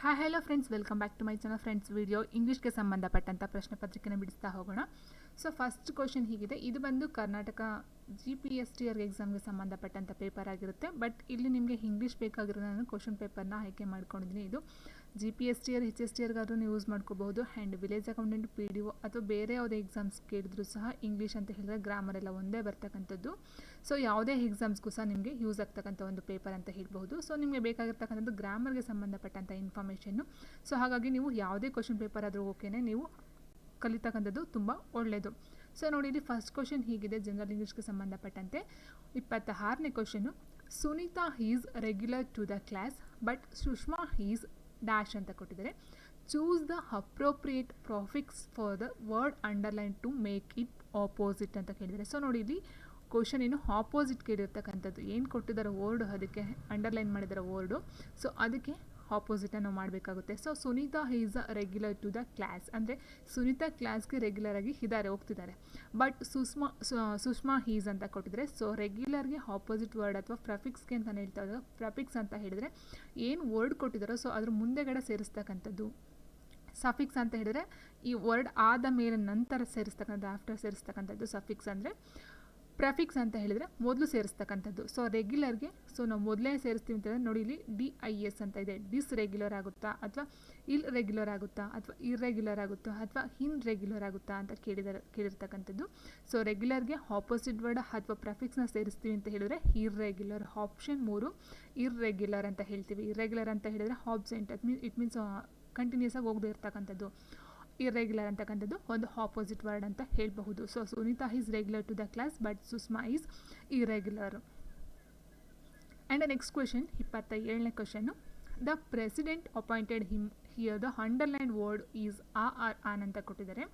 Hi hello friends, welcome back to my channel. Friends, video ಇಂಗ್ಲೀಷ್ಗೆ ಸಂಬಂಧಪಟ್ಟಂಥ ಪ್ರಶ್ನೆ ಪತ್ರಿಕೆನ ಬಿಡಿಸ್ತಾ ಹೋಗೋಣ. ಸೊ ಫಸ್ಟ್ ಕ್ವಶನ್ ಹೀಗಿದೆ. ಇದು ಬಂದು ಕರ್ನಾಟಕ GPSTR ಎಕ್ಸಾಮ್ಗೆ ಸಂಬಂಧಪಟ್ಟಂಥ ಪೇಪರ್ ಆಗಿರುತ್ತೆ. ಬಟ್ ಇಲ್ಲಿ ನಿಮಗೆ ಇಂಗ್ಲೀಷ್ ಬೇಕಾಗಿರೋ ನಾನು ಕ್ವಶನ್ ಪೇಪರ್ನ ಆಯ್ಕೆ ಮಾಡ್ಕೊಂಡಿದ್ದೀನಿ. ಇದು GPSTR HSTRಗಾದ್ರೂ ನೀವು ಯೂಸ್ ಮಾಡ್ಕೋಬಹುದು. ಆ್ಯಂಡ್ ವಿಲೇಜ್ ಅಕೌಂಟೆಂಟ್ PDO ಅಥವಾ ಬೇರೆ ಯಾವುದೇ ಎಕ್ಸಾಮ್ಸ್ ಕೇಳಿದ್ರು ಸಹ ಇಂಗ್ಲೀಷ್ ಅಂತ ಹೇಳಿದ್ರೆ ಗ್ರಾಮರ್ ಎಲ್ಲ ಒಂದೇ ಬರ್ತಕ್ಕಂಥದ್ದು. ಸೊ ಯಾವುದೇ ಎಕ್ಸಾಮ್ಸ್ಗೂ ಸಹ ನಿಮಗೆ ಯೂಸ್ ಆಗ್ತಕ್ಕಂಥ ಒಂದು ಪೇಪರ್ ಅಂತ ಹೇಳ್ಬೋದು. ಸೊ ನಿಮಗೆ ಬೇಕಾಗಿರ್ತಕ್ಕಂಥದ್ದು ಗ್ರಾಮರ್ಗೆ ಸಂಬಂಧಪಟ್ಟಂಥ ಇನ್ಫಾರ್ಮೇಷನ್ನು. ಸೊ ಹಾಗಾಗಿ ನೀವು ಯಾವುದೇ ಕ್ವಶನ್ ಪೇಪರ್ ಆದರೂ ಓಕೆನೇ, ನೀವು ಕಲಿತಕ್ಕಂಥದ್ದು ತುಂಬ ಒಳ್ಳೆಯದು. ಸೊ ನೋಡಿ, ಇಲ್ಲಿ ಫಸ್ಟ್ ಕ್ವಶನ್ ಹೀಗಿದೆ. ಜನರಲ್ ಇಂಗ್ಲೀಷ್ಗೆ ಸಂಬಂಧಪಟ್ಟಂತೆ 26ನೇ question. Sunita is regular to the class but Sushma is dash ಅಂತ ಕೊಟ್ಟಿದ್ದಾರೆ. Choose the appropriate prefix for the word underline to make it opposite ಅಂತ ಕೇಳಿದ್ದಾರೆ. ಸೊ ನೋಡಿ, ಇಲ್ಲಿ ಕ್ವಶನ್ ಏನು ಆಪೋಸಿಟ್ ಕೇಳಿರ್ತಕ್ಕಂಥದ್ದು, ಏನು ಕೊಟ್ಟಿದ್ದಾರೆ ವರ್ಡು, ಅದಕ್ಕೆ ಅಂಡರ್ಲೈನ್ ಮಾಡಿದ್ದಾರೆ ವರ್ಡು. ಸೊ ಅದಕ್ಕೆ ಆಪೋಸಿಟನ್ನು ಮಾಡಬೇಕಾಗುತ್ತೆ. So Sunita is a regular to the class ಅಂದರೆ ಸುನೀತಾ ಕ್ಲಾಸ್ಗೆ ರೆಗ್ಯುಲರ್ ಆಗಿ ಹೋಗ್ತಿದ್ದಾರೆ. ಬಟ್ ಸುಷ್ಮಾ ಈಸ್ ಅಂತ ಕೊಟ್ಟಿದ್ದಾರೆ. ಸೊ ರೆಗ್ಯುಲರ್ಗೆ ಆಪೋಸಿಟ್ ವರ್ಡ್ ಅಥವಾ ಪ್ರಫಿಕ್ಸ್ಗೆ ಅಂತ ಹೇಳ್ತಾ ಇದ್ದಾರೆ. ಪ್ರಫಿಕ್ಸ್ ಅಂತ ಹೇಳಿದರೆ ಏನು ವರ್ಡ್ ಕೊಟ್ಟಿದ್ದಾರೋ ಸೊ ಅದ್ರ ಮುಂದೆಗಡೆ ಸೇರಿಸ್ತಕ್ಕಂಥದ್ದು. ಸಫಿಕ್ಸ್ ಅಂತ ಹೇಳಿದರೆ ಈ ವರ್ಡ್ ಆದ ಮೇಲೆ ನಂತರ ಸೇರಿಸ್ತಕ್ಕಂಥದ್ದು, ಆಫ್ಟರ್ ಸೇರಿಸ್ತಕ್ಕಂಥದ್ದು ಸಫಿಕ್ಸ್ ಅಂದರೆ. ಪ್ರೆಫಿಕ್ಸ್ ಅಂತ ಹೇಳಿದರೆ ಮೊದಲು ಸೇರಿಸ್ತಕ್ಕಂಥದ್ದು. ಸೊ ರೆಗ್ಯುಲರ್ಗೆ ಸೊ ನಾವು ಮೊದಲೇ ಸೇರಿಸ್ತೀವಿ ಅಂತಂದರೆ ನೋಡಿ, ಇಲ್ಲಿ DIS ಅಂತ ಇದೆ. ಡಿಸ್ ರೆಗ್ಯುಲರ್ ಆಗುತ್ತಾ ಅಥವಾ ಇಲ್ ರೆಗ್ಯುಲರ್ ಆಗುತ್ತಾ ಅಥವಾ ಇರ್ರೆಗ್ಯುಲರ್ ಆಗುತ್ತಾ ಅಥವಾ ಇನ್ ರೆಗ್ಯುಲರ್ ಆಗುತ್ತಾ ಅಂತ ಕೇಳಿರ್ತಕ್ಕಂಥದ್ದು. ಸೊ ರೆಗ್ಯುಲರ್ಗೆ ಆಪೋಸಿಟ್ ವರ್ಡ್ ಅಥವಾ ಪ್ರೆಫಿಕ್ಸ್ನ ಸೇರಿಸ್ತೀವಿ ಅಂತ ಹೇಳಿದರೆ ಇರ್ರೆಗ್ಯುಲರ್. ಆಪ್ಷನ್ 3 ಇರ್ರೆಗ್ಯುಲರ್ ಅಂತ ಹೇಳ್ತೀವಿ. ಇರ್ರೆಗ್ಯುಲರ್ ಅಂತ ಹೇಳಿದರೆ ಆಬ್ಸೆಂಟ್, ಇಟ್ ಮೀನ್ಸ್ ಕಂಟಿನ್ಯೂಸ್ ಆಗಿ ಹೋಗದೇ ಇರ್ತಕ್ಕಂಥದ್ದು. ಇರ್ರೆಗ್ಯುಲರ್ ಅಂತಕ್ಕಂಥದ್ದು ಒಂದು ಆಪೋಸಿಟ್ ವರ್ಡ್ ಅಂತ ಹೇಳಬಹುದು. So Sunita is regular to the class but Sushma is irregular. And next question 27ನೇ question. The president appointed him here the underline word is on ಅಂತ ಕೊಟ್ಟಿದ್ದಾರೆ.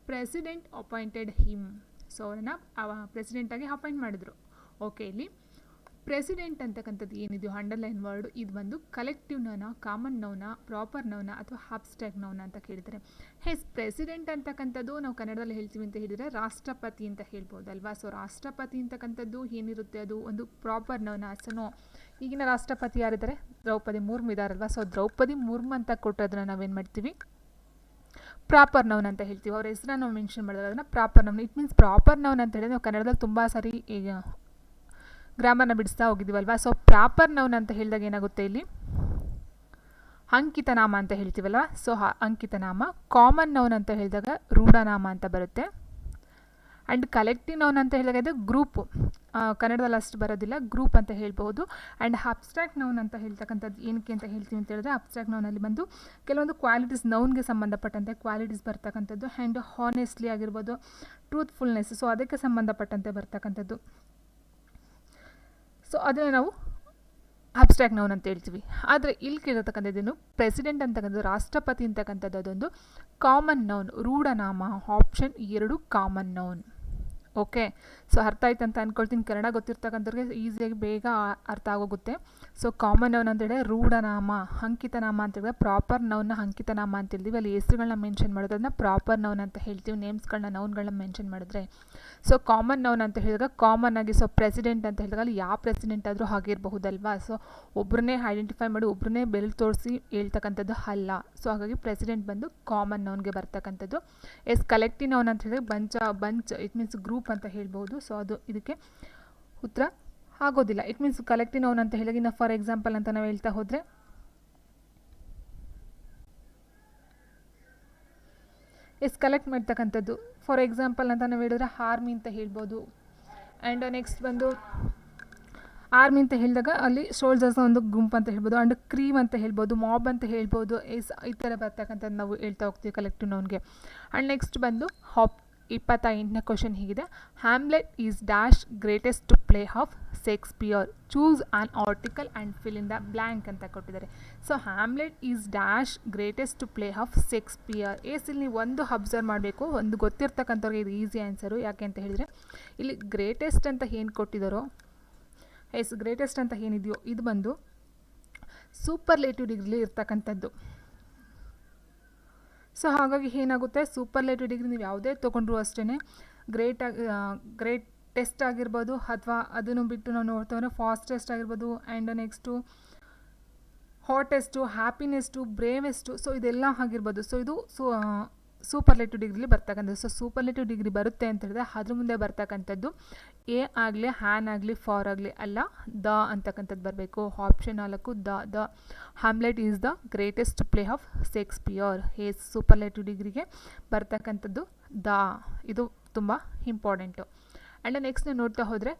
ಪ್ರೆಸಿಡೆಂಟ್ ಅಪಾಯಿಂಟೆಡ್ ಹಿಮ್, ಸೊ ಅವರನ್ನು ಪ್ರೆಸಿಡೆಂಟಾಗಿ ಅಪಾಯಿಂಟ್ ಮಾಡಿದ್ರು. ಓಕೆ, ಇಲ್ಲಿ president ಅಂತಕ್ಕಂಥದ್ದು ಏನಿದೆಯೋ ಅಂಡರ್ಲೈನ್ ವರ್ಡ್, ಇದು ಬಂದು ಕಲೆಕ್ಟಿವ್ ನೌನ, ಕಾಮನ್ ನೌನ, ಪ್ರಾಪರ್ ನೌನ ಅಥವಾ ಅಬ್ಸ್ಟ್ರಾಕ್ಟ್ ನೌನ ಅಂತ ಕೇಳಿದ್ದಾರೆ. ಪ್ರೆಸಿಡೆಂಟ್ ಅಂತಕ್ಕಂಥದ್ದು ನಾವು ಕನ್ನಡದಲ್ಲಿ ಹೇಳ್ತೀವಿ ಅಂತ ಹೇಳಿದರೆ ರಾಷ್ಟ್ರಪತಿ ಅಂತ ಹೇಳ್ಬೋದಲ್ವಾ. ಸೊ ರಾಷ್ಟ್ರಪತಿ ಅಂತಕ್ಕಂಥದ್ದು ಏನಿರುತ್ತೆ ಅದು ಒಂದು ಪ್ರಾಪರ್ ನೌನ. ಸೊ ಈಗಿನ ರಾಷ್ಟ್ರಪತಿ ಯಾರಿದ್ದಾರೆ? ದ್ರೌಪದಿ ಮುರ್ಮು ಇದ್ದಾರಲ್ವಾ. ಸೊ ದ್ರೌಪದಿ ಮುರ್ಮು ಅಂತ ಕೊಟ್ಟೋದನ್ನ ನಾವೇನು ಮಾಡ್ತೀವಿ? ಪ್ರಾಪರ್ ನೌನ್ ಅಂತ ಹೇಳ್ತೀವಿ. ಅವ್ರ ಹೆಸರನ್ನ ನಾವು ಮೆನ್ಷನ್ ಮಾಡಿದ್ರೆ ಅದನ್ನು proper noun. It means proper noun ಅಂತ ಹೇಳಿದ್ರೆ ನಾವು ಕನ್ನಡದಲ್ಲಿ ತುಂಬ ಸಾರಿ ಗ್ರಾಮರ್ನ ಬಿಡಿಸ್ತಾ ಹೋಗಿದ್ದೀವಲ್ವಾ. ಸೊ ಪ್ರಾಪರ್ ನೌನ್ ಅಂತ ಹೇಳಿದಾಗ ಏನಾಗುತ್ತೆ, ಇಲ್ಲಿ ಅಂಕಿತ ನಾಮ ಅಂತ ಹೇಳ್ತೀವಲ್ವ. ಸೊ ಅಂಕಿತ ನಾಮ. ಕಾಮನ್ ನೌನ್ ಅಂತ ಹೇಳಿದಾಗ ರೂಢನಾಮ ಅಂತ ಬರುತ್ತೆ. ಆ್ಯಂಡ್ ಕಲೆಕ್ಟಿವ್ ನೌನ್ ಅಂತ ಹೇಳಿದಾಗ ಇದು ಗ್ರೂಪ್, ಕನ್ನಡದಲ್ಲಿ ಅಷ್ಟು ಬರೋದಿಲ್ಲ, ಗ್ರೂಪ್ ಅಂತ ಹೇಳ್ಬೋದು. ಆ್ಯಂಡ್ ಅಬ್ಸ್ಟ್ರಾಕ್ಟ್ ನೌನ್ ಅಂತ ಹೇಳ್ತಕ್ಕಂಥದ್ದು ಏನಕ್ಕೆ ಅಂತ ಹೇಳ್ತೀವಿ ಅಂತ ಹೇಳಿದ್ರೆ, ಅಬ್ಸ್ಟ್ರಾಕ್ಟ್ ನೌನಲ್ಲಿ ಬಂದು ಕೆಲವೊಂದು ಕ್ವಾಲಿಟೀಸ್, ನೌನ್ಗೆ ಸಂಬಂಧಪಟ್ಟಂತೆ ಕ್ವಾಲಿಟೀಸ್ ಬರ್ತಕ್ಕಂಥದ್ದು. ಆ್ಯಂಡ್ ಹಾನೆಸ್ಟ್ಲಿ ಆಗಿರ್ಬೋದು, ಟ್ರೂತ್ಫುಲ್ನೆಸ್, ಸೊ ಅದಕ್ಕೆ ಸಂಬಂಧಪಟ್ಟಂತೆ ಬರ್ತಕ್ಕಂಥದ್ದು. ಸೊ ಅದನ್ನು ನಾವು ಅಬ್ಸ್ಟ್ರಾಕ್ಟ್ ನೌನ್ ಅಂತ ಹೇಳ್ತೀವಿ. ಆದರೆ ಇಲ್ಲಿ ಕೇಳಿರ್ತಕ್ಕಂಥದ್ದೇನು, ಪ್ರೆಸಿಡೆಂಟ್ ಅಂತಕ್ಕಂಥದ್ದು, ರಾಷ್ಟ್ರಪತಿ ಅಂತಕ್ಕಂಥದ್ದು ಅದೊಂದು ಕಾಮನ್ ನೌನ್, ರೂಢನಾಮ. Option 2 common noun. Okay, so ಅರ್ಥ ಆಯ್ತು ಅಂತ ಅಂದ್ಕೊಳ್ತೀನಿ. ಕನ್ನಡ ಗೊತ್ತಿರ್ತಕ್ಕಂಥವ್ರಿಗೆ ಈಸಿಯಾಗಿ ಬೇಗ ಅರ್ಥ ಆಗೋಗುತ್ತೆ. ಸೊ ಕಾಮನ್ ನೌನ್ ಅಂತೇಳಿದ್ರೆ ರೂಢನಾಮ, ಅಂಕಿತ ನಾಮ ಅಂತ ಹೇಳಿದ್ರೆ ಪ್ರಾಪರ್ ನೌನ್ನ ಅಂಕಿತ ನಾಮ ಅಂತ ಹೇಳ್ತೀವಿ. ಅಲ್ಲಿ ಹೆಸರುಗಳನ್ನ ಮೆನ್ಷನ್ ಮಾಡೋದನ್ನ ಪ್ರಾಪರ್ ನೌನ್ ಅಂತ ಹೇಳ್ತೀವಿ. ನೇಮ್ಸ್ಗಳನ್ನ, ನೌನ್ಗಳನ್ನ ಮೆನ್ಷನ್ ಮಾಡಿದ್ರೆ. ಸೊ ಕಾಮನ್ ನೌನ್ ಅಂತ ಹೇಳಿದಾಗ ಕಾಮನ್ ಆಗಿ, ಸೊ ಪ್ರೆಸಿಡೆಂಟ್ ಅಂತ ಹೇಳಿದಾಗ ಅಲ್ಲಿ ಯಾವ ಪ್ರೆಸಿಡೆಂಟ್ ಆದರೂ ಆಗಿರಬಹುದಲ್ವಾ. ಸೊ ಒಬ್ಬರನ್ನೇ ಐಡೆಂಟಿಫೈ ಮಾಡಿ ಒಬ್ಬರನ್ನೇ ಬೆಲೆ ತೋರಿಸಿ ಹೇಳ್ತಕ್ಕಂಥದ್ದು ಅಲ್ಲ. ಸೊ ಹಾಗಾಗಿ ಪ್ರೆಸಿಡೆಂಟ್ ಬಂದು ಕಾಮನ್ ನೌನ್ಗೆ ಬರ್ತಕ್ಕಂಥದ್ದು. ಕಲೆಕ್ಟಿವ್ ನೌನ್ ಅಂತ ಹೇಳಿದ್ರೆ ಬಂಚ್, ಇಟ್ ಮೀನ್ಸ್ ಗ್ರೂಪ್ ಅಂತ ಹೇಳ್ಬೋದು. ಸೊ ಅದು ಇದಕ್ಕೆ ಉತ್ತರ ಆಗೋದಿಲ್ಲ. ಇಟ್ ಮೀನ್ಸ್ ಕಲೆಕ್ಟಿವ್ ನೌನ್ ಅಂತ ಹೇಳಿದಾಗ, ಇನ್ನು ಫಾರ್ ಎಕ್ಸಾಂಪಲ್ ಅಂತ ನಾವು ಹೇಳ್ತಾ ಹೋದರೆ ಕಲೆಕ್ಟ್ ಮಾಡ್ತಕ್ಕಂಥದ್ದು. ಫಾರ್ ಎಕ್ಸಾಂಪಲ್ ಅಂತ ನಾವು ಹೇಳಿದ್ರೆ ಆರ್ಮಿ ಅಂತ ಹೇಳ್ಬೋದು. ಆ್ಯಂಡ್ ನೆಕ್ಸ್ಟ್ ಬಂದು ಆರ್ಮಿ ಅಂತ ಹೇಳಿದಾಗ ಅಲ್ಲಿ ಸೋಲ್ಜರ್ಸ್ ಒಂದು ಗುಂಪು ಅಂತ ಹೇಳ್ಬೋದು. ಆ್ಯಂಡ್ ಕ್ರೀಮ್ ಅಂತ ಹೇಳ್ಬೋದು, ಮಾಬ್ ಅಂತ ಹೇಳ್ಬೋದು. ಈ ಥರ ಬರ್ತಕ್ಕಂಥದ್ದು ನಾವು ಹೇಳ್ತಾ ಹೋಗ್ತೀವಿ ಕಲೆಕ್ಟಿವ್ ನೌನ್ಗೆ. ಆ್ಯಂಡ್ ನೆಕ್ಸ್ಟ್ ಬಂದು 28ನೇ ಕ್ವಶನ್ ಹೀಗಿದೆ. Hamlet is dash greatest to play of Shakespeare. Choose an article and fill in the blank ಅಂತ ಕೊಟ್ಟಿದ್ದಾರೆ. So Hamlet is dash greatest to play of Shakespeare. ಇಲ್ಲಿ ನೀವು ಒಂದು ಅಬ್ಸರ್ವ್ ಮಾಡಬೇಕು, ಒಂದು ಗೊತ್ತಿರ್ತಕ್ಕಂಥವ್ರಿಗೆ ಇದು ಈಸಿ ಆನ್ಸರು. ಯಾಕೆ ಅಂತ ಹೇಳಿದರೆ ಇಲ್ಲಿ ಗ್ರೇಟೆಸ್ಟ್ ಅಂತ ಏನು ಕೊಟ್ಟಿದ್ದಾರೋ, ಗ್ರೇಟೆಸ್ಟ್ ಅಂತ ಏನಿದೆಯೋ ಇದು ಬಂದು ಸೂಪರ್ಲೇಟಿವ್ ಡಿಗ್ರಿಲಿ ಇರ್ತಕ್ಕಂಥದ್ದು. ಸೊ ಹಾಗಾಗಿ ಏನಾಗುತ್ತೆ, ಸೂಪರ್ಲೇಟಿವ್ ಡಿಗ್ರಿ ನೀವು ಯಾವುದೇ ತೊಗೊಂಡ್ರು ಅಷ್ಟೇ ಗ್ರೇಟೆಸ್ಟ್ ಆಗಿರ್ಬೋದು, ಅಥವಾ ಅದನ್ನು ಬಿಟ್ಟು ನಾವು ನೋಡ್ತಾ ಫಾಸ್ಟೆಸ್ಟ್ ಆಗಿರ್ಬೋದು. ಆ್ಯಂಡ್ ನೆಕ್ಸ್ಟು ಹಾಟೆಸ್ಟು, ಹ್ಯಾಪಿನೆಸ್ಟು, ಬ್ರೇವೆಸ್ಟು, ಸೊ ಇದೆಲ್ಲ ಆಗಿರ್ಬೋದು. ಸೊ ಇದು ಸೂಪರ್ಲೇಟಿವ್ ಡಿಗ್ರಿಲಿ ಬರ್ತಕ್ಕಂಥದ್ದು. ಸೊ ಸೂಪರ್ಲೇಟಿವ್ ಡಿಗ್ರಿ ಬರುತ್ತೆ ಅಂತ ಹೇಳಿದ್ರೆ ಅದ್ರ ಮುಂದೆ ಬರ್ತಕ್ಕಂಥದ್ದು ಎ ಆಗಲಿ, ಹ್ಯಾನ್ ಆಗಲಿ, ಫಾರ್ ಆಗಲಿ ಅಲ್ಲ, ದ ಅಂತಕ್ಕಂಥದ್ದು ಬರಬೇಕು. Option 4 the Hamlet is the greatest play of Shakespeare. Superlative ಡಿಗ್ರಿಗೆ ಬರ್ತಕ್ಕಂಥದ್ದು ದ. ಇದು ತುಂಬ ಇಂಪಾರ್ಟೆಂಟು. ಆ್ಯಂಡ್ ನೆಕ್ಸ್ಟ್ ನೋಡ್ತಾ ಹೋದರೆ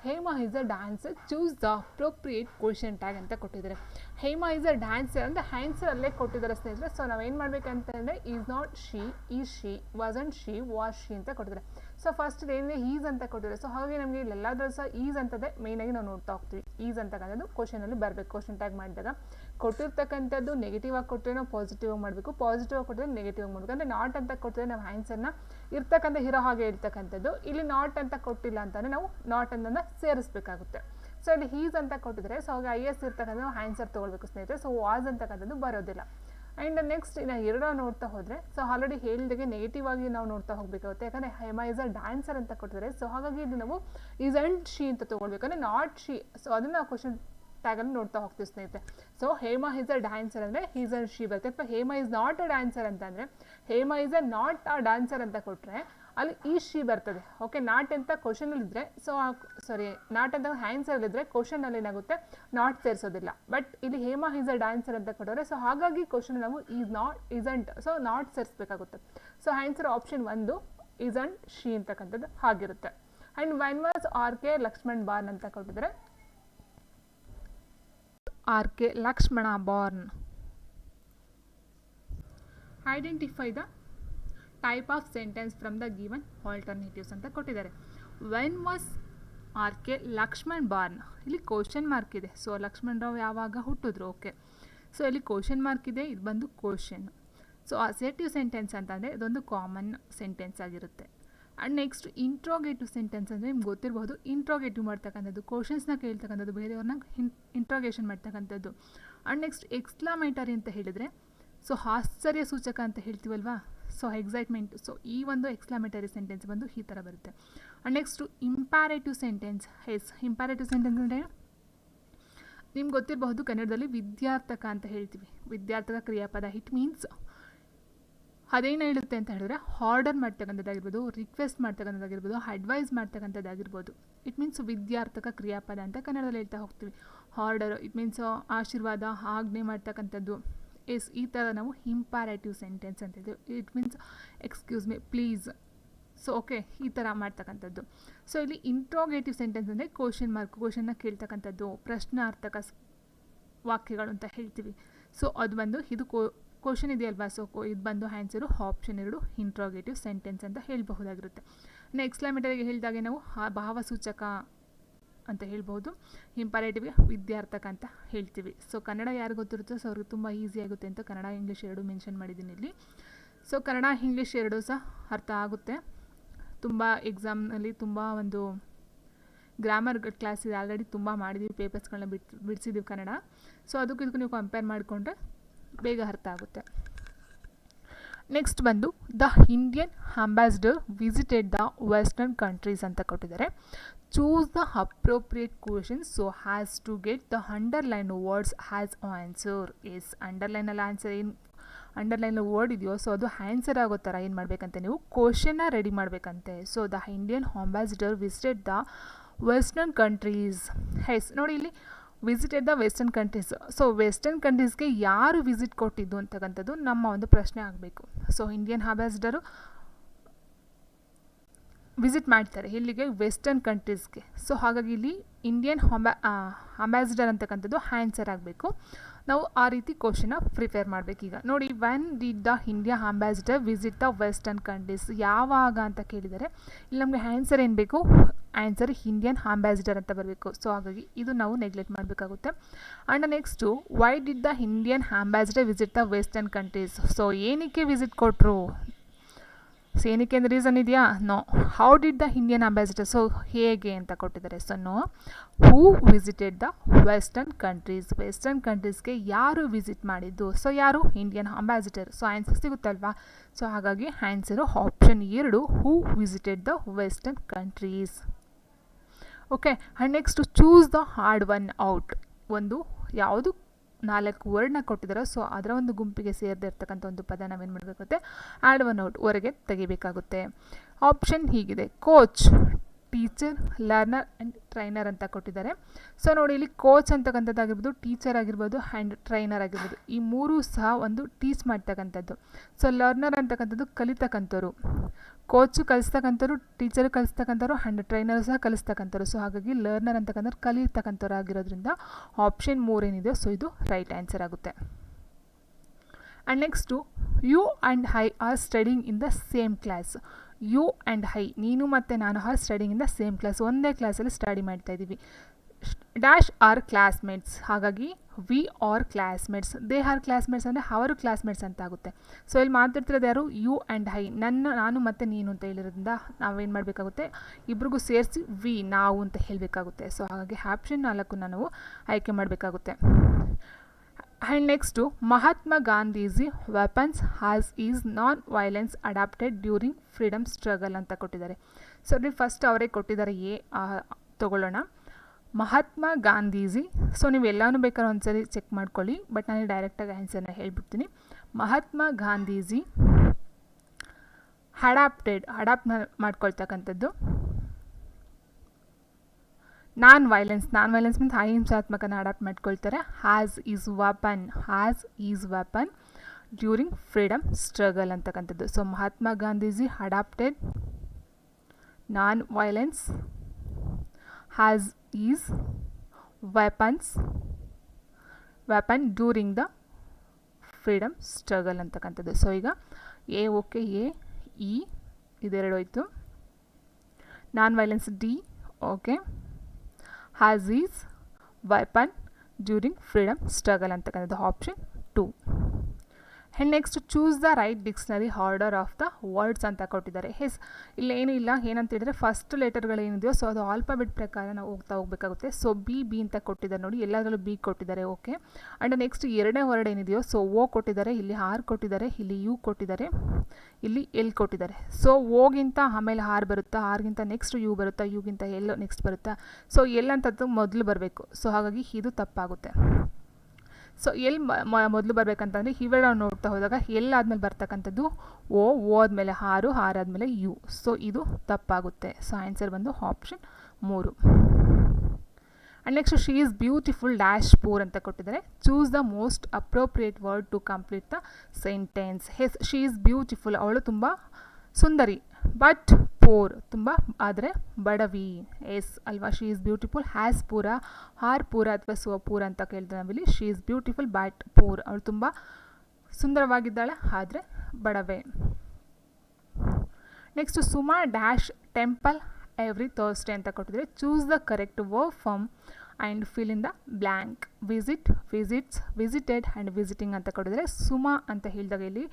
Hema is a dancer, choose the appropriate question tag ಅಂತ ಕೊಟ್ಟಿದ್ದಾರೆ. ಹೇಮಾ ಈಸ್ ಅ ಡ್ಯಾನ್ಸರ್ ಅಂದರೆ ಆನ್ಸರ್ ಅಲ್ಲೇ ಕೊಟ್ಟಿದ್ದಾರೆ ಸ್ನೇಹಿತರೆ. ಸೊ ನಾವೇನು ಮಾಡಬೇಕಂತಂದರೆ is not she, is she, wasn't she, was she ಅಂತ ಕೊಟ್ಟಿದ್ದಾರೆ. ಸೊ ಫಸ್ಟ್ ಏನಿದೆ ಈಸ್ ಅಂತ ಕೊಟ್ಟಿದ್ದಾರೆ. ಸೊ ಹಾಗೆ ನಮಗೆ ಇಲ್ಲೆಲ್ಲಾದ್ರೂ ಸಹ ಈಸ್ ಅಂತದೇ ಮೇಯ್ನಾಗಿ ನಾವು ನೋಡ್ತಾ ಹೋಗ್ತೀವಿ. ಈಸ್ ಅಂತಕ್ಕಂಥದ್ದು ಕ್ವಶನಲ್ಲಿ ಬರಬೇಕು. ಕ್ವಶನ್ ಟ್ಯಾಗ್ ಮಾಡಿದಾಗ ಕೊಟ್ಟಿರ್ತಕ್ಕಂಥದ್ದು ನೆಗೆಟಿವ್ ಆಗಿ ಕೊಟ್ಟರೆ ನಾವು ಪಾಸಿಟಿವ್ ಆಗಿ ಮಾಡಬೇಕು, ಪಾಸಿಟಿವ್ ಆಗಿ ಕೊಟ್ಟರೆ ನೆಗೆಟಿವ್ ಆಗಿ ಮಾಡಬೇಕು. ಅಂದರೆ ನಾಟ್ ಅಂತ ಕೊಟ್ಟರೆ ನಾವು ಆನ್ಸರ್ನ ಇರ್ತಕ್ಕಂಥ ಇರೋ ಹಾಗೆ ಇರ್ತಕ್ಕಂಥದ್ದು. ಇಲ್ಲಿ ನಾಟ್ ಅಂತ ಕೊಟ್ಟಿಲ್ಲ ಅಂತಂದರೆ ನಾವು ನಾಟ್ ಅನ್ನೋದನ್ನ ಸೇರಿಸಬೇಕಾಗುತ್ತೆ. ಸೊ ಇಲ್ಲಿ ಹೀಸ್ ಅಂತ ಕೊಟ್ಟಿದ್ರೆ ಸೊ ಹಾಗೆ ಐ ಎಸ್ ಇರ್ತಕ್ಕಂಥ ಆನ್ಸರ್ ತೊಗೊಳ್ಬೇಕು ಸ್ನೇಹಿತರೆ. ಸೊ ವಾಸ್ ಅಂತಕ್ಕಂಥದ್ದು ಬರೋದಿಲ್ಲ. ಆ್ಯಂಡ್ ನೆಕ್ಸ್ಟ್ ಇನ್ನು ಎರಡು ನೋಡ್ತಾ ಹೋದರೆ ಸೊ ಆಲ್ರೆಡಿ ಹೇಳಿದಾಗೆ ನೆಗೆಟಿವ್ ಆಗಿ ನಾವು ನೋಡ್ತಾ ಹೋಗಬೇಕಾಗುತ್ತೆ. ಯಾಕಂದರೆ ಹೇಮಾ ಈಸ್ ಅ ಡ್ಯಾನ್ಸರ್ ಅಂತ ಕೊಟ್ಟಿದ್ದಾರೆ. ಸೊ ಹಾಗಾಗಿ ಇಲ್ಲಿ ನಾವು ಈಸ್ ಅಂಡ್ ಶಿ ಅಂತ ತೊಗೊಳ್ಬೇಕು, ಅಂದರೆ ನಾಟ್ ಶಿ. ಸೊ ಅದನ್ನು ನಾವು ಕ್ವಶನ್ ಟ್ಯಾಗಲ್ಲಿ ನೋಡ್ತಾ ಹೋಗ್ತೀವಿ ಸ್ನೇಹಿತರೆ. So Hema is a dancer ಅಂದರೆ ಈಸ್ ಅಂಡ್ ಶಿ ಬರುತ್ತೆ. ಅಥವಾ Hema is not a dancer ಅಂತಂದರೆ Hema is a not a dancer ಅಂತ ಕೊಟ್ಟರೆ ಅಲ್ಲಿ ಈ ಶಿ ಬರ್ತದೆ. ಓಕೆ, ನಾಟ್ ಅಂತ ಕ್ವಶನಲ್ಲಿದ್ದರೆ ಸೊ ಸಾರಿ ನಾಟ್ ಅಂತ ಆನ್ಸರಲ್ಲಿದ್ದರೆ ಕ್ವಶನಲ್ಲಿ ಏನಾಗುತ್ತೆ ನಾಟ್ ಸೇರಿಸೋದಿಲ್ಲ. ಬಟ್ ಇಲ್ಲಿ ಹೇಮಾ ಈಸ್ ಅ ಡ್ಯಾನ್ಸರ್ ಅಂತ ಕೊಟ್ಟರೆ ಸೊ ಹಾಗಾಗಿ ಕ್ವಶನ್ ನಾವು is not, isn't, so not ಸೇರಿಸಬೇಕಾಗುತ್ತೆ. So answer option 1 isn't she ಅಂತಕ್ಕಂಥದ್ದು ಆಗಿರುತ್ತೆ. And when was R K Laxman born ಅಂತ ಕೊಟ್ಟಿದ್ದಾರೆ. R K Laxman born. Identify the type of sentence from the given alternatives ಅಂತ ಕೊಟ್ಟಿದ್ದಾರೆ. When was R K Laxman born, ಇಲ್ಲಿ ಕ್ವಶನ್ ಮಾರ್ಕ್ ಇದೆ. ಸೊ ಲಕ್ಷ್ಮಣ್ ರಾವ್ ಯಾವಾಗ ಹುಟ್ಟಿದ್ರು? ಓಕೆ, ಸೊ ಇಲ್ಲಿ ಕ್ವಶನ್ ಮಾರ್ಕ್ ಇದೆ, ಇದು ಬಂದು ಕ್ವಶನ್. ಸೊ ಅಸೆಟಿವ್ ಸೆಂಟೆನ್ಸ್ ಅಂತಂದರೆ ಇದೊಂದು ಕಾಮನ್ ಸೆಂಟೆನ್ಸ್ ಆಗಿರುತ್ತೆ. ಆ್ಯಂಡ್ ನೆಕ್ಸ್ಟ್ ಇಂಟ್ರೋಗೇಟಿವ್ ಸೆಂಟೆನ್ಸ್ ಅಂದರೆ ನಿಮ್ಗೆ ಗೊತ್ತಿರಬಹುದು. ಇಂಟ್ರೋಗೇಟಿವ್ ಮಾಡ್ತಕ್ಕಂಥದ್ದು, ಕ್ವಶನ್ಸ್ನ ಕೇಳ್ತಕ್ಕಂಥದ್ದು, ಬೇರೆಯವ್ರನ್ನ ಇಂಟ್ರೋಗೇಷನ್ ಮಾಡ್ತಕ್ಕಂಥದ್ದು. ಆ್ಯಂಡ್ ನೆಕ್ಸ್ಟ್ ಎಕ್ಸ್ಕ್ಲಾಮೇಟರಿ ಅಂತ ಹೇಳಿದರೆ ಸೊ ಆಶ್ಚರ್ಯ ಸೂಚಕ ಅಂತ ಹೇಳ್ತೀವಲ್ವಾ, ಸೊ ಎಕ್ಸೈಟ್ಮೆಂಟ್. ಸೊ ಈ ಒಂದು ಎಕ್ಸ್ಕ್ಲಾಮೇಟರಿ ಸೆಂಟೆನ್ಸ್ ಬಂದು ಈ ಥರ ಬರುತ್ತೆ. And next imperative sentence. Imperative sentence ಅಂದರೆ ನಿಮ್ಗೆ ಗೊತ್ತಿರಬಹುದು, ಕನ್ನಡದಲ್ಲಿ ವಿದ್ಯಾರ್ಥಕ ಅಂತ ಹೇಳ್ತೀವಿ. ವಿದ್ಯಾರ್ಥಕ ಕ್ರಿಯಾಪದ. ಇಟ್ ಮೀನ್ಸ್ ಅದೇನು ಹೇಳುತ್ತೆ ಅಂತ ಹೇಳಿದ್ರೆ ಆರ್ಡರ್ ಮಾಡ್ತಕ್ಕಂಥದ್ದಾಗಿರ್ಬೋದು, ರಿಕ್ವೆಸ್ಟ್ ಮಾಡ್ತಕ್ಕಂಥದ್ದಾಗಿರ್ಬೋದು, ಅಡ್ವೈಸ್ ಮಾಡ್ತಕ್ಕಂಥದ್ದಾಗಿರ್ಬೋದು. ಇಟ್ ಮೀನ್ಸ್ ವಿದ್ಯಾರ್ಥಕ ಕ್ರಿಯಾಪದ ಅಂತ ಕನ್ನಡದಲ್ಲಿ ಹೇಳ್ತಾ ಹೋಗ್ತೀವಿ. ಆರ್ಡರ್ ಇಟ್ ಮೀನ್ಸ್ ಆಶೀರ್ವಾದ, ಆಜ್ಞೆ ಮಾಡ್ತಕ್ಕಂಥದ್ದು. ಈ ಥರ ನಾವು ಇಂಪ್ಯಾರೇಟಿವ್ ಸೆಂಟೆನ್ಸ್ ಅಂತ ಹೇಳ್ತೀವಿ. It means excuse me, please. So okay, ಈ ಥರ ಮಾಡ್ತಕ್ಕಂಥದ್ದು. ಸೊ ಇಲ್ಲಿ ಇಂಟ್ರೋಗೇಟಿವ್ ಸೆಂಟೆನ್ಸ್ ಅಂದರೆ ಕ್ವಶನ್ ಮಾರ್ಕ್, ಕ್ವಶನ್ನ ಕೇಳ್ತಕ್ಕಂಥದ್ದು, ಪ್ರಶ್ನಾರ್ಥಕ ವಾಕ್ಯಗಳು ಅಂತ ಹೇಳ್ತೀವಿ. ಸೊ ಅದು ಬಂದು ಇದು ಕ್ವಶನ್ ಇದೆಯಲ್ವಾ, ಸೊ ಇದು ಬಂದು ಆನ್ಸರು ಆಪ್ಷನ್ 2 ಇಂಟ್ರೋಗೇಟಿವ್ ಸೆಂಟೆನ್ಸ್ ಅಂತ ಹೇಳಬಹುದಾಗಿರುತ್ತೆ. ಇನ್ನು ಎಕ್ಸ್ಕ್ಲಾಮೇಟರಿಗೆ ಹೇಳಿದಾಗೆ ನಾವು ಭಾವಸೂಚಕ ಅಂತ ಹೇಳ್ಬೋದು. ಇಂಪರೇಟಿವ್ಗೆ ವಿದ್ಯಾರ್ಥಕ ಅಂತ ಹೇಳ್ತೀವಿ. ಸೊ ಕನ್ನಡ ಯಾರು ಗೊತ್ತಿರುತ್ತೋ ಸೊ ಅವ್ರಿಗೆ ತುಂಬ ಈಸಿ ಆಗುತ್ತೆ ಅಂತ ಕನ್ನಡ ಇಂಗ್ಲೀಷ್ ಎರಡು ಮೆನ್ಷನ್ ಮಾಡಿದ್ದೀನಿ ಇಲ್ಲಿ. ಸೊ ಕನ್ನಡ ಇಂಗ್ಲೀಷ್ ಎರಡೂ ಸಹ ಅರ್ಥ ಆಗುತ್ತೆ. ತುಂಬ ಎಕ್ಸಾಮ್ನಲ್ಲಿ ತುಂಬ ಒಂದು ಗ್ರಾಮರ್ ಕ್ಲಾಸ್ ಇದೆ, ಆಲ್ರೆಡಿ ತುಂಬ ಮಾಡಿದ್ದೀವಿ, ಪೇಪರ್ಸ್ಗಳನ್ನ ಬಿಡಿಸಿದ್ದೀವಿ ಕನ್ನಡ. ಸೊ ಅದಕ್ಕೂ ಇದಕ್ಕೂ ನೀವು ಕಂಪೇರ್ ಮಾಡಿಕೊಂಡ್ರೆ ಬೇಗ ಅರ್ಥ ಆಗುತ್ತೆ. ನೆಕ್ಸ್ಟ್ ಬಂದು the Indian ambassador visited the western countries ಅಂತ ಕೊಟ್ಟಿದ್ದಾರೆ. Choose the appropriate question so has to get the underline words has answer. Yes, ಅಂಡರ್ಲೈನಲ್ಲಿ ಆನ್ಸರ್ ಏನು ಅಂಡರ್ಲೈನ್ ವರ್ಡ್ ಇದೆಯೋ ಸೊ ಅದು ಆನ್ಸರ್ ಆಗೋ ಥರ ಏನು ಮಾಡಬೇಕಂತೆ ನೀವು ಕ್ವಶನ್ನ ರೆಡಿ ಮಾಡಬೇಕಂತೆ. So the Indian ambassador visited the western countries. Yes, ನೋಡಿ ಇಲ್ಲಿ visited the western countries. So western ಕಂಟ್ರೀಸ್ಗೆ ಯಾರು ವಿಸಿಟ್ ಕೊಟ್ಟಿದ್ದು ಅಂತಕ್ಕಂಥದ್ದು ನಮ್ಮ ಒಂದು ಪ್ರಶ್ನೆ ಆಗಬೇಕು. ಸೊ ಇಂಡಿಯನ್ ಅಂಬಾಸಿಡರು ವಿಸಿಟ್ ಮಾಡ್ತಾರೆ ಇಲ್ಲಿಗೆ ವೆಸ್ಟರ್ನ್ ಕಂಟ್ರೀಸ್ಗೆ. ಸೊ ಹಾಗಾಗಿ ಇಲ್ಲಿ ಇಂಡಿಯನ್ ಅಂಬಾಸಿಡರ್ ಅಂತಕ್ಕಂಥದ್ದು ಆನ್ಸರ್ ಆಗಬೇಕು. ನಾವು ಆ ರೀತಿ ಕ್ವಶನ್ನ ಪ್ರಿಪೇರ್ ಮಾಡಬೇಕು. ಈಗ ನೋಡಿ, when did the India ambassador visit the western countries, ಯಾವಾಗ ಅಂತ ಕೇಳಿದರೆ ಇಲ್ಲಿ ನಮಗೆ ಆನ್ಸರ್ ಏನು ಬೇಕು, ಆನ್ಸರ್ ಇಂಡಿಯನ್ ಅಂಬಾಸಿಡರ್ ಅಂತ ಬರಬೇಕು. ಸೊ ಹಾಗಾಗಿ ಇದು ನಾವು ನೆಗ್ಲೆಕ್ಟ್ ಮಾಡಬೇಕಾಗುತ್ತೆ. And next why did the Indian ambassador visit the western countries. So ಏನಕ್ಕೆ ವಿಸಿಟ್ ಕೊಟ್ಟರು, ಸೊ ಏನಕ್ಕೆ ಅಂದರೆ ರೀಸನ್ ಇದೆಯಾ? No. How did the Indian ambassador, so ಹೇಗೆ ಅಂತ ಕೊಟ್ಟಿದ್ದಾರೆ. So no. Who visited the western countries, western ಕಂಟ್ರೀಸ್ಗೆ ಯಾರು ವಿಸಿಟ್ ಮಾಡಿದ್ದು, ಸೊ ಯಾರು, ಇಂಡಿಯನ್ ಅಂಬಾಸಿಡರ್. ಸೊ ಆನ್ಸರ್ ಸಿಗುತ್ತಲ್ವಾ. ಸೊ ಹಾಗಾಗಿ answer option 2 who visited the western countries. Okay, and next choose the odd one out. ಒಂದು ಯಾವುದು 4 ವರ್ಡ್ನ ಕೊಟ್ಟಿದ್ದಾರೋ ಸೊ ಅದರ ಒಂದು ಗುಂಪಿಗೆ ಸೇರದೇ ಇರ್ತಕ್ಕಂಥ ಒಂದು ಪದ ನಾವೇನು ಮಾಡಬೇಕಾಗುತ್ತೆ, ಆ್ಯಡ್ ಒನ್ ಔಟ್ ಹೊರಗೆ ತೆಗಿಬೇಕಾಗುತ್ತೆ. ಆಪ್ಷನ್ ಹೀಗಿದೆ: coach, teacher, learner and trainer ಅಂತ ಕೊಟ್ಟಿದ್ದಾರೆ. ಸೊ ನೋಡಿ, ಇಲ್ಲಿ ಕೋಚ್ ಅಂತಕ್ಕಂಥದ್ದಾಗಿರ್ಬೋದು, ಟೀಚರ್ ಆಗಿರ್ಬೋದು ಆ್ಯಂಡ್ ಟ್ರೈನರ್ ಆಗಿರ್ಬೋದು, ಈ ಮೂರೂ ಸಹ ಒಂದು ಟೀಚ್ ಮಾಡ್ತಕ್ಕಂಥದ್ದು. ಸೊ ಲರ್ನರ್ ಅಂತಕ್ಕಂಥದ್ದು ಕಲಿತಕ್ಕಂಥವ್ರು, ಕೋಚು ಕಲಿಸ್ತಕ್ಕಂಥವ್ರು, ಟೀಚರು ಕಲಿಸ್ತಕ್ಕಂಥವ್ರು ಆ್ಯಂಡ್ ಟ್ರೈನರು ಸಹ ಕಲಿಸ್ತಕ್ಕಂಥವ್ರು. ಸೊ ಹಾಗಾಗಿ ಲರ್ನರ್ ಅಂತಕ್ಕಂಥವ್ರು ಕಲಿರ್ತಕ್ಕಂಥವ್ರು ಆಗಿರೋದ್ರಿಂದ ಆಪ್ಷನ್ 3 ಏನಿದೆಯೋ ಸೊ ಇದು ರೈಟ್ ಆನ್ಸರ್ ಆಗುತ್ತೆ. And next, you and I are studying in the same class. You and I, ನೀನು ಮತ್ತು ನಾನು are studying in the same class, ಒಂದೇ ಕ್ಲಾಸಲ್ಲಿ ಸ್ಟಡಿ ಮಾಡ್ತಾ ಇದ್ದೀವಿ. ಡ್ಯಾಶ್ ಆರ್ ಕ್ಲಾಸ್ಮೇಟ್ಸ್, ಹಾಗಾಗಿ we are classmates, they are classmates ಅಂದರೆ ಅವರು ಕ್ಲಾಸ್ಮೇಟ್ಸ್ ಅಂತ ಆಗುತ್ತೆ. ಸೊ ಇಲ್ಲಿ ಮಾತಾಡ್ತಿರೋದು ಯಾರು? ಯು ಆ್ಯಂಡ್ ಐ, ನಾನು ಮತ್ತು ನೀನು ಅಂತ ಹೇಳಿರೋದ್ರಿಂದ ನಾವೇನು ಮಾಡಬೇಕಾಗುತ್ತೆ, ಇಬ್ರಿಗೂ ಸೇರಿಸಿ ವಿ, ನಾವು ಅಂತ ಹೇಳಬೇಕಾಗುತ್ತೆ. ಸೊ ಹಾಗಾಗಿ ಆಪ್ಷನ್ 4 ನಾವು ಆಯ್ಕೆ ಮಾಡಬೇಕಾಗುತ್ತೆ. And next, Mahatma Gandhiji weapons has is non violence adopted during freedom struggle ಅಂತ ಕೊಟ್ಟಿದ್ದಾರೆ. ಸೊ ನೀವು ಫಸ್ಟ್ ಅವರೇ ಕೊಟ್ಟಿದ್ದಾರೆ, ತಗೊಳ್ಳೋಣ. ಮಹಾತ್ಮ ಗಾಂಧೀಜಿ, ಸೊ ನೀವು ಎಲ್ಲನೂ ಬೇಕಾದ್ರೆ ಒಂದ್ಸರಿ ಚೆಕ್ ಮಾಡ್ಕೊಳ್ಳಿ, ಬಟ್ ನಾನು ಡೈರೆಕ್ಟಾಗಿ ಆನ್ಸರ್ನ ಹೇಳ್ಬಿಡ್ತೀನಿ. ಮಹಾತ್ಮ ಗಾಂಧೀಜಿ ಅಡಾಪ್ಟ್ ಮಾಡ್ಕೊಳ್ತಕ್ಕಂಥದ್ದು ನಾನ್ ವೈಲೆನ್ಸ್ ಮೀನ್ಸ್ ಅಹಿಂಸಾತ್ಮಕನ ಅಡಾಪ್ಟ್ ಮಾಡ್ಕೊಳ್ತಾರೆ. As his weapon during freedom struggle ಅಂತಕ್ಕಂಥದ್ದು. So Mahatma Gandhiji adopted non violence, as his weapon during the freedom struggle ಅಂತಕ್ಕಂಥದ್ದು. ಸೊ ಈಗ ಓಕೆ, ಇ ಇದೆರಡು ಹೋಯ್ತು. Non violence D, okay. As his weapon during freedom struggle ಅಂತಕ್ಕಂಥದ್ದು option 2. And next, choose the right dictionary order of the words ಅಂತ ಕೊಟ್ಟಿದ್ದಾರೆ. ಇಲ್ಲೇನೂ ಇಲ್ಲ, ಏನಂತ ಹೇಳಿದ್ರೆ ಫಸ್ಟ್ ಲೆಟರ್ಗಳೇನಿದೆಯೋ ಸೊ ಅದು ಆಲ್ಫಾಬೆಟ್ ಪ್ರಕಾರ ನಾವು ಹೋಗಬೇಕಾಗುತ್ತೆ. ಸೊ ಬಿ ಅಂತ ಕೊಟ್ಟಿದ್ದಾರೆ ನೋಡಿ, ಎಲ್ಲದರಲ್ಲೂ ಬಿ ಕೊಟ್ಟಿದ್ದಾರೆ, ಓಕೆ. ಆ್ಯಂಡ್ ನೆಕ್ಸ್ಟ್ ಎರಡನೇ ವರ್ಡ್ ಏನಿದೆಯೋ ಸೊ ಓ ಕೊಟ್ಟಿದ್ದಾರೆ, ಇಲ್ಲಿ ಆರ್ ಕೊಟ್ಟಿದ್ದಾರೆ, ಇಲ್ಲಿ ಯು ಕೊಟ್ಟಿದ್ದಾರೆ, ಇಲ್ಲಿ ಎಲ್ ಕೊಟ್ಟಿದ್ದಾರೆ. ಸೊ ಓಗಿಂತ ಆಮೇಲೆ ಆರ್ ಬರುತ್ತಾ, ಆರ್ಗಿಂತ ನೆಕ್ಸ್ಟ್ ಯು ಬರುತ್ತಾ, ಯುಗಿಂತ ಎಲ್ ನೆಕ್ಸ್ಟ್ ಬರುತ್ತಾ. ಸೊ ಎಲ್ ಅಂತದ್ದು ಮೊದಲು ಬರಬೇಕು. ಸೊ ಹಾಗಾಗಿ ಇದು ತಪ್ಪಾಗುತ್ತೆ. ಸೊ ಎಲ್ ಮೊದಲು ಬರಬೇಕಂತಂದರೆ ಇವೆರಡು ನೋಡ್ತಾ ಹೋದಾಗ ಎಲ್ ಆದಮೇಲೆ ಬರ್ತಕ್ಕಂಥದ್ದು ಓ ಆದಮೇಲೆ ಆರು ಆದಮೇಲೆ ಯು. ಸೊ ಇದು ತಪ್ಪಾಗುತ್ತೆ. ಸೊ ಆನ್ಸರ್ ಬಂದು option 3. And next, she is beautiful dash poor ಅಂತ ಕೊಟ್ಟಿದ್ದಾರೆ. Choose the most appropriate word to complete the sentence. She is beautiful, ಅವಳು ತುಂಬ ಸುಂದರಿ. ಬಟ್ ಪೂರ್, ತುಂಬ ಆದರೆ ಬಡವಿ. ಅಲ್ವಾ, ಶಿ ಈಸ್ ಬ್ಯೂಟಿಫುಲ್ ಹ್ಯಾಸ್ ಪೂರ, ಹಾರ್ ಪೂರ ಅಥವಾ ಸೊ ಪೂರ ಅಂತ ಕೇಳಿದ್ರೆ ನಾವಿಲ್ಲಿ she is beautiful but poor, ಅವಳು ತುಂಬ ಸುಂದರವಾಗಿದ್ದಾಳೆ ಆದರೆ ಬಡವೆ. Next, Suma dash temple every Thursday ಅಂತ ಕೊಟ್ಟಿದ್ದಾರೆ. Choose the correct verb form and fill in the blank. Visit, visits, visited and visiting ಅಂತ ಕೊಟ್ಟಿದ್ದಾರೆ. ಸುಮಾ ಅಂತ ಹೇಳಿದಾಗ ಇಲ್ಲಿ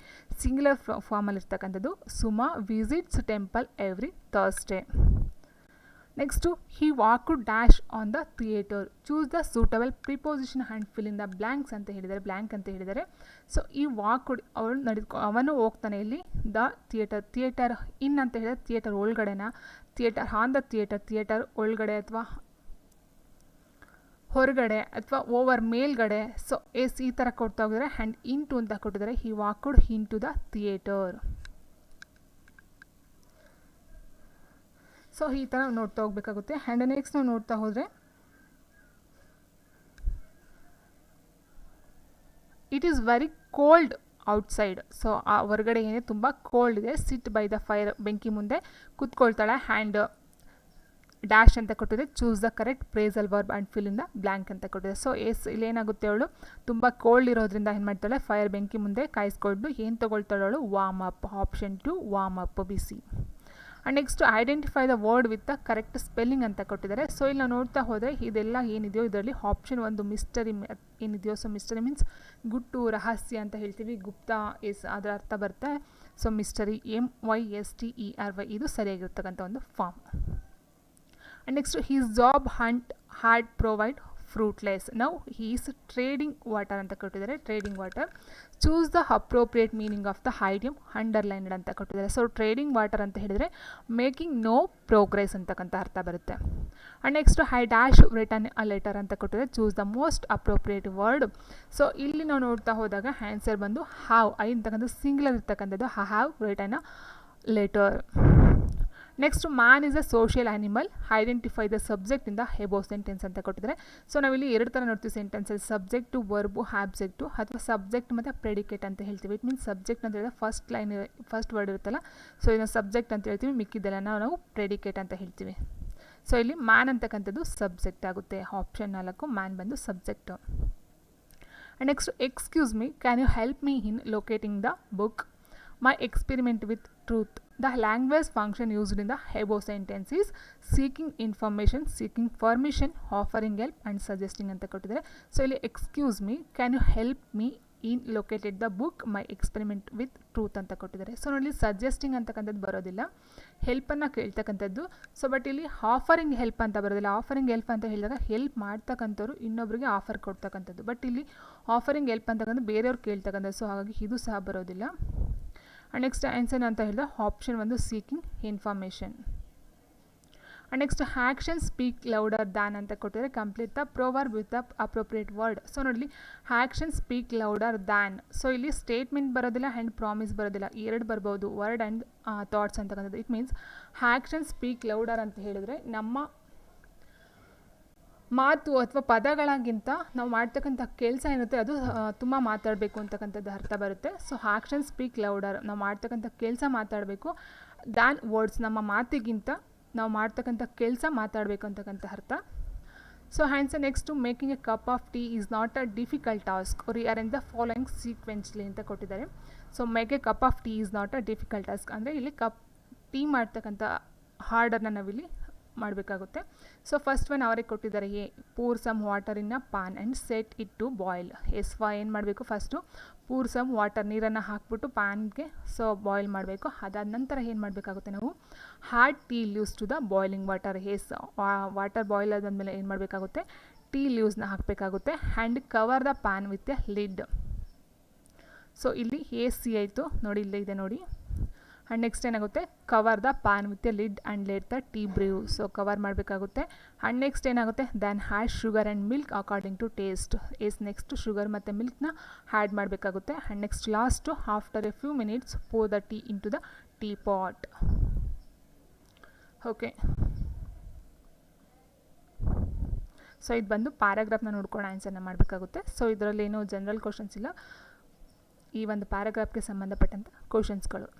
ಸಿಂಗ್ಯುಲರ್ ಫಾರ್ಮಲ್ಲಿ ಇರ್ತಕ್ಕಂಥದ್ದು Suma visits temple every Thursday. Next, he walked dash on the theatre. Choose the suitable preposition and fill in the blank ಅಂತ ಹೇಳಿದ್ದಾರೆ. So ಈ ವಾಕ್ಡ್, ಅವನು ಹೋಗ್ತಾನೆ ಇಲ್ಲಿ ದ ಥಿಯೇಟರ್ ಇನ್ ಅಂತ ಹೇಳಿದ್ರೆ ಥಿಯೇಟರ್ ಒಳಗಡೆನ, ಥಿಯೇಟರ್ ಆನ್ ದ ಥಿಯೇಟರ್ ಒಳಗಡೆ ಅಥವಾ ಹೊರಗಡೆ ಅಥವಾ ಓವರ್ ಮೇಲ್ಗಡೆ. ಸೊ ಈ ಥರ ಕೊಡ್ತಾ ಹೋಗಿದ್ದಾರೆ. ಆ್ಯಂಡ್ ಇಂಟು ಅಂತ ಕೊಟ್ಟಿದ್ದಾರೆ. He walked into the theatre. So ಈ ಥರ ನೋಡ್ತಾ ಹೋಗ್ಬೇಕಾಗುತ್ತೆ. ಆ್ಯಂಡ್ ನೆಕ್ಸ್ಟ್ ನಾವು ನೋಡ್ತಾ ಹೋದರೆ it is very cold outside. So ಆ ಹೊರಗಡೆ ಏನೇ ತುಂಬ ಕೋಲ್ಡ್ ಇದೆ. ಸಿಟ್ ಬೈ ದ ಫೈರ್, ಬೆಂಕಿ ಮುಂದೆ ಕೂತ್ಕೊಳ್ತಾಳೆ. ಹ್ಯಾಂಡ್ ಡ್ಯಾಶ್ ಅಂತ ಕೊಟ್ಟಿದೆ. Choose the correct phrasal verb and fill in the blank ಅಂತ ಕೊಟ್ಟಿದೆ. ಸೊ ಇಲ್ಲೇನಾಗುತ್ತೆ, ಅವಳು ತುಂಬ ಕೋಲ್ಡ್ ಇರೋದ್ರಿಂದ ಏನು ಮಾಡ್ತಾಳೆ, ಫೈರ್ ಬೆಂಕಿ ಮುಂದೆ ಕಾಯಿಸ್ಕೊಂಡು ಏನು ತೊಗೊಳ್ತಾಳೆ ಅವಳು, warm up. Option 2 warm up, ಬಿಸಿ. And next, identify the word with the correct spelling ಅಂತ ಕೊಟ್ಟಿದ್ದಾರೆ. ಸೊ ಇಲ್ಲಿ ನಾವು ನೋಡ್ತಾ ಹೋದರೆ ಇದೆಲ್ಲ ಏನಿದೆಯೋ ಇದರಲ್ಲಿ ಆಪ್ಷನ್ 1 ಮಿಸ್ಟರಿ ಏನಿದೆಯೋ. ಸೊ ಮಿಸ್ಟರಿ ಮೀನ್ಸ್ ಗುಟ್ಟು, ರಹಸ್ಯ ಅಂತ ಹೇಳ್ತೀವಿ. ಗುಪ್ತ ಅದರ ಅರ್ಥ ಬರುತ್ತೆ. ಸೊ ಮಿಸ್ಟರಿ, MYSTERY, ಇದು ಸರಿಯಾಗಿರ್ತಕ್ಕಂಥ ಒಂದು form. And next, his job hunt had proved fruitless. Now he is treading water ಅಂತ ಕೊಟ್ಟಿದ್ದಾರೆ, treading water. Choose the appropriate meaning of the idiom underlined ಅಂತ ಕೊಟ್ಟಿದ್ದಾರೆ. ಸೊ ಟ್ರೇಡಿಂಗ್ ವಾಟರ್ ಅಂತ ಹೇಳಿದರೆ ಮೇಕಿಂಗ್ ನೋ ಪ್ರೋಗ್ರೆಸ್ ಅಂತಕ್ಕಂಥ ಅರ್ಥ ಬರುತ್ತೆ. And next I dash return a letter ಅಂತ ಕೊಟ್ಟಿದ್ದಾರೆ. Choose the most appropriate word. So ಇಲ್ಲಿ ನಾವು ನೋಡ್ತಾ ಹೋದಾಗ ಆನ್ಸರ್ ಬಂದು ಹ್ಯಾವ್, ಐ ಅಂತಕ್ಕಂಥ ಸಿಂಗ್ಯುಲರ್ ಇರ್ತಕ್ಕಂಥದ್ದು have return a letter. Next man is a social animal, identify the subject in the above sentence ಅಂತ ಕೊಟ್ಟಿದ್ದಾರೆ. ಸೊ ನಾವಿಲ್ಲಿ ಎರಡು ಥರ ನೋಡ್ತೀವಿ ಸೆಂಟೆನ್ಸಲ್ಲಿ, ಸಬ್ಜೆಕ್ಟು, ವರ್ಬು, ಆಬ್ಜೆಕ್ಟು, ಅಥವಾ ಸಬ್ಜೆಕ್ಟ್ ಮತ್ತು ಪ್ರೆಡಿಕೇಟ್ ಅಂತ ಹೇಳ್ತೀವಿ. ಇಟ್ ಮೀನ್ಸ್ ಸಬ್ಜೆಕ್ಟ್ ಅಂತ ಹೇಳಿದ್ರೆ ಫಸ್ಟ್ ವರ್ಡ್ ಇರುತ್ತಲ್ಲ, ಸೊ ಇದನ್ನು ಸಬ್ಜೆಕ್ಟ್ ಅಂತ ಹೇಳ್ತೀವಿ, ಮಿಕ್ಕಿದ್ದೆಲ್ಲ ನಾವು ಪ್ರೆಡಿಕೇಟ್ ಅಂತ ಹೇಳ್ತೀವಿ. ಸೊ ಇಲ್ಲಿ ಮ್ಯಾನ್ ಅಂತಕ್ಕಂಥದ್ದು ಸಬ್ಜೆಕ್ಟ್ ಆಗುತ್ತೆ. ಆಪ್ಷನ್ 4 ಮ್ಯಾನ್ ಬಂದು subject. And next excuse me, can you help me in locating the book my experiment with truth. The language function used in the above sentence is seeking information, seeking permission, offering help and suggesting ಅಂತ ಕೊಟ್ಟಿದ್ದಾರೆ. So ಇಲ್ಲಿ excuse me, can you help me in located the book my experiment with truth ಅಂತ ಕೊಟ್ಟಿದ್ದಾರೆ. So ನೋಡಿ suggesting ಅಂತಕ್ಕಂಥದ್ದು ಬರೋದಿಲ್ಲ, ಹೆಲ್ಪನ್ನು ಕೇಳ್ತಕ್ಕಂಥದ್ದು. ಸೊ ಬಟ್ ಇಲ್ಲಿ ಆಫರಿಂಗ್ ಹೆಲ್ಪ್ ಅಂತ ಬರೋದಿಲ್ಲ. ಆಫರಿಂಗ್ ಹೆಲ್ಪ್ ಅಂತ ಹೇಳಿದಾಗ ಹೆಲ್ಪ್ ಮಾಡ್ತಕ್ಕಂಥವ್ರು ಇನ್ನೊಬ್ಬರಿಗೆ ಆಫರ್ ಕೊಡ್ತಕ್ಕಂಥದ್ದು. ಬಟ್ ಇಲ್ಲಿ ಆಫರಿಂಗ್ ಹೆಲ್ಪ್ ಅಂತಕ್ಕಂಥ ಬೇರೆಯವ್ರು ಕೇಳ್ತಕ್ಕಂಥದ್ದು. ಸೊ ಹಾಗಾಗಿ ಇದು ಸಹ ಬರೋದಿಲ್ಲ. ಆ್ಯಂಡ್ ನೆಕ್ಸ್ಟ್ ಆನ್ಸರ್ ಅಂತ ಹೇಳಿದ್ರೆ ಆಪ್ಷನ್ ಒಂದು seeking information. And next action speak louder than ಅಂತ ಕೊಟ್ಟಿದ್ದಾರೆ. Complete the proverb with the appropriate word. So ನೋಡಿ action speak louder than. So ಇಲ್ಲಿ ಸ್ಟೇಟ್ಮೆಂಟ್ ಬರೋದಿಲ್ಲ ಆ್ಯಂಡ್ ಪ್ರಾಮಿಸ್ ಬರೋದಿಲ್ಲ, ಎರಡು ಬರ್ಬೋದು, ವರ್ಡ್ ಆ್ಯಂಡ್ ಥಾಟ್ಸ್ ಅಂತಕ್ಕಂಥದ್ದು. It means action speak louder ಅಂತ ಹೇಳಿದ್ರೆ ನಮ್ಮ ಮಾತು ಅಥವಾ ಪದಗಳಿಗಿಂತ ನಾವು ಮಾಡ್ತಕ್ಕಂಥ ಕೆಲಸ ಏನಿರುತ್ತೆ ಅದು ತುಂಬ ಮಾತಾಡಬೇಕು ಅಂತಕ್ಕಂಥದ್ದು ಅರ್ಥ ಬರುತ್ತೆ. ಸೊ ಆ್ಯಕ್ಷನ್ ಸ್ಪೀಕ್ ಲೌಡರ್, ನಾವು ಮಾಡ್ತಕ್ಕಂಥ ಕೆಲಸ ಮಾತಾಡಬೇಕು, ದ್ಯಾನ್ ವರ್ಡ್ಸ್, ನಮ್ಮ ಮಾತಿಗಿಂತ ನಾವು ಮಾಡ್ತಕ್ಕಂಥ ಕೆಲಸ ಮಾತಾಡಬೇಕು ಅಂತಕ್ಕಂಥ ಅರ್ಥ. So answer next making a cup of tea is not a difficult task, rearrange the following sequentially ಅಂತ ಕೊಟ್ಟಿದ್ದಾರೆ. So make a cup of tea is not a difficult task ಅಂದರೆ ಇಲ್ಲಿ ಟೀ ಮಾಡ್ತಕ್ಕಂಥ ಹಾರ್ಡರ್ನ ನಾವಿಲ್ಲಿ ಮಾಡಬೇಕಾಗುತ್ತೆ. ಸೊ ಫಸ್ಟ್ ಒನ್ ಅವರಿಗೆ ಕೊಟ್ಟಿದ್ದಾರೆ, a pour some water in a pan and set it to boil. ಏನು ಮಾಡಬೇಕು, ಫಸ್ಟು ಪೂರ್ ಸಮ್ ವಾಟರ್, ನೀರನ್ನು ಹಾಕ್ಬಿಟ್ಟು ಪ್ಯಾನ್ಗೆ ಸೊ ಬಾಯ್ಲ್ ಮಾಡಬೇಕು. ಅದಾದ ನಂತರ ಏನು ಮಾಡಬೇಕಾಗುತ್ತೆ, ನಾವು add tea leaves to the boiling water. Water boil ಆದಮೇಲೆ ಏನು ಮಾಡಬೇಕಾಗುತ್ತೆ, ಟೀ ಲೀವ್ಸ್ನ ಹಾಕಬೇಕಾಗುತ್ತೆ. And cover the pan with a lid. So ಇಲ್ಲಿ AC ಆಯಿತು ನೋಡಿ, ಇಲ್ಲೇ ಇದೆ ನೋಡಿ. ಆ್ಯಂಡ್ ನೆಕ್ಸ್ಟ್ ಏನಾಗುತ್ತೆ, cover the pan with a lid and let the tea brew. So cover ಮಾಡಬೇಕಾಗುತ್ತೆ. ಆ್ಯಂಡ್ ನೆಕ್ಸ್ಟ್ ಏನಾಗುತ್ತೆ, then add sugar and milk according to taste. Next sugar ಮತ್ತು ಮಿಲ್ಕ್ನ ಹ್ಯಾಡ್ ಮಾಡಬೇಕಾಗುತ್ತೆ. And next last after a few minutes pour the tea into the teapot. Okay, so ಇದು ಬಂದು ಪ್ಯಾರಾಗ್ರಾಫ್ನ ನೋಡ್ಕೊಂಡು ಆನ್ಸರ್ನ ಮಾಡಬೇಕಾಗುತ್ತೆ. So ಇದರಲ್ಲೇನು general questions ಇಲ್ಲ, ಈ ಒಂದು ಪ್ಯಾರಾಗ್ರಾಫ್ಗೆ ಸಂಬಂಧಪಟ್ಟಂಥ ಕ್ವಶನ್ಸ್ಗಳು.